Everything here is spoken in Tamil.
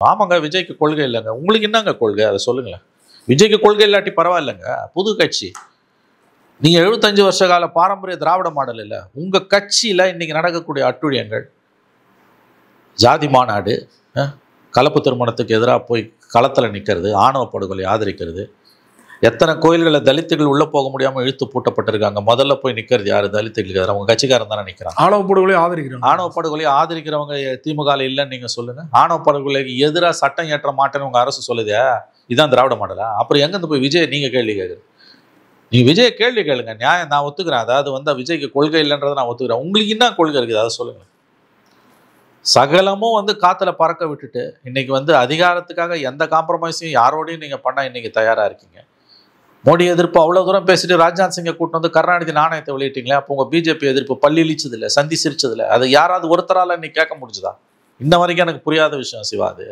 ஆமாங்க, விஜய்க்கு கொள்கை இல்லைங்க. உங்களுக்கு என்னங்க கொள்கை? அதை சொல்லுங்களேன். விஜய்க்கு கொள்கை இல்லாட்டி பரவாயில்லைங்க. புது கட்சி. நீங்க 75 வருஷ கால பாரம்பரிய திராவிட மாடல் இல்ல. உங்க கட்சியில இன்னைக்கு நடக்கக்கூடிய அட்டுழியங்கள், ஜாதி மாநாடு, கலப்பு திருமணத்துக்கு எதிராக போய் களத்தில் நிற்கிறது, ஆணவ படுகொலை ஆதரிக்கிறது, எத்தனை கோயில்களில் தலித்துகள் உள்ள போக முடியாமல் இழுத்து பூட்டப்பட்டிருக்காங்க. முதல்ல போய் நிற்கிறது யாரு? தலித்துகளுக்கு எதிராக உங்க கட்சிக்காரன் தானே நிற்கிறான். ஆணவ படுகொலை ஆதரிக்கிறோம். ஆணவ படுகொலையை ஆதரிக்கிறவங்க திமுக இல்லைன்னு நீங்க சொல்லுங்க. ஆணவ படுகொலைக்கு எதிராக சட்டம் ஏற்ற மாட்டேன்னு உங்க அரசு சொல்லுதே, இதான் திராவிட மாடலா? அப்புறம் எங்கேருந்து போய் விஜய் நீங்க கேள்வி கேட்குறது? நீங்க விஜய் கேள்வி கேளுங்க, நியாயம் நான் ஒத்துக்கிறேன். அதாவது விஜய்க்கு கொள்கை இல்லைன்றதை நான் ஒத்துக்கிறேன். உங்களுக்கு என்ன கொள்கை இருக்குது அதை சொல்லுங்க. சகலமும் காத்துல பறக்க விட்டுட்டு இன்னைக்கு அதிகாரத்துக்காக எந்த காம்ப்ரமைஸையும் யாரோடையும் நீங்க பண்ண இன்னைக்கு தயாரா இருக்கீங்க. மோடி எதிர்ப்பு அவ்வளவு தூரம் பேசிட்டு ராஜ்நாத் சிங்கை கூட்டு கருணாநிதி நாணயத்தை வெளியிட்டீங்களே, அப்போ உங்க பிஜேபி எதிர்ப்பு பள்ளி இழிச்சது இல்லை, சந்தி சிரிச்சது இல்லை. அது யாராவது ஒருத்தரால இன்னைக்கு கேட்க முடிஞ்சுதா? இன்ன வரைக்கும் எனக்கு புரியாத விஷயம் சிவா அது.